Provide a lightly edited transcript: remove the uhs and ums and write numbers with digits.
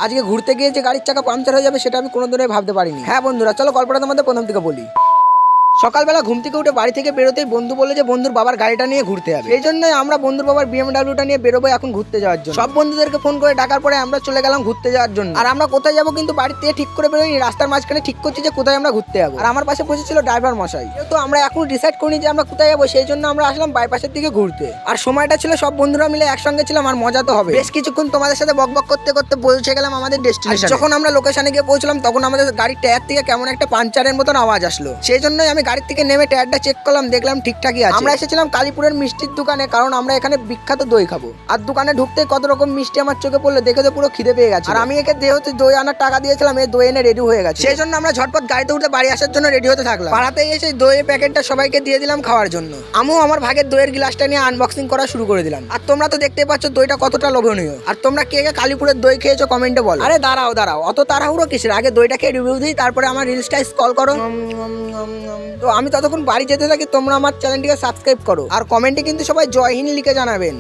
আজকে ঘুরতে গিয়ে যে গাড়ির চাকা পাংচার হয়ে যাবে সেটা আমি কোনোদিনই ভাবতে পারিনি। হ্যাঁ বন্ধুরা, চলো গল্পটা তোমাদের প্রথম থেকে বলি। সকালবেলা ঘুম থেকে উঠে বাড়ি থেকে বেরোতেই বন্ধু বলে যে বন্ধুর বাবার গাড়িটা নিয়ে ঘুরতে যাবে। এই জন্যই আমরা বন্ধুর বাবার বিএমডাব্লিউটা নিয়ে বেরোবো এখন ঘুরতে যাওয়ার জন্য। সব বন্ধুদেরকে ফোন করে ডাকার পরে আমরা চলে গেলাম ঘুরতে যাওয়ার জন্য। আর আমরা কোথায় যাবো কিন্তু বাড়ি থেকে ঠিক করে বেরোইনি, রাস্তার মাঝখানে ঠিক করছি যে কোথায় আমরা ঘুরতে যাবো। আর আমার পাশে বসেছিল ড্রাইভার মশাই। তো আমরা এখন ডিসাইড করিনি যে আমরা কোথায় যাবো, সেই জন্য আমরা আসলাম বাইপাসের দিকে ঘুরতে। আর সময়টা ছিল সব বন্ধুরা মিলে একসঙ্গে ছিলাম, আর মজা তো হবে। বেশ কিছুক্ষণ তোমাদের সাথে বকবক করতে করতে পৌঁছে গেলাম আমাদের ডেস্টিনেশন। যখন আমরা লোকেশনে গিয়ে পৌঁছলাম তখন আমাদের গাড়ির টায়ার থেকে কেমন একটা পাঞ্চারের মতন আওয়াজ আসলো। সেই জন্যই আমি গাড়ি থেকে নেমে টায়ারটা চেক করলাম, দেখলাম ঠিকঠাকই আছে। আমরা এসেছিলাম কালীপুরের মিষ্টির দোকানে, কারণ আমরা এখানে বিখ্যাত দই খাবো। আর দোকানে ঢুকতে কত রকম মিষ্টি আমার চোখে পড়লো, দেখে তো পুরো খিদে পেয়ে গেছে। আর আমি একে যেহেতু দই আনার টাকা দিয়েছিলাম, এই দই এনে রেডি হয়ে গেছে। সেই জন্য আমরা ঝটপট গাড়িতে উঠে বাড়ি আসার জন্য রেডি হতে থাকলাম। পাড়াতে এসে দইয়ের প্যাকেটটা সবাইকে দিয়ে দিলাম খাওয়ার জন্য। আমিও আমার ভাগের দইয়ের গ্লাসটা নিয়ে আনবক্সিং করা শুরু করে দিলাম। আর তোমরা তো দেখতেই পাচ্ছ দইটা কতটা লোভনীয়। আর তোমরা কে কে কালীপুরের দই খেয়েছো কমেন্টে বলো। আরে দাঁড়াও দাঁড়াও, অত তাড়াহুড়ো কিসের, আগে দইটা খেয়ে রিভিউ দিই, তারপরে আমার রিলসটা স্ক্রল করো। তো আমি ততক্ষণ বাড়ি যেতে থাকি, তোমরা আমার চ্যানেলটিকে সাবস্ক্রাইব করো আর কমেন্টে কিন্তু সবাই জয় হিন্দ লিখে জানাবেন।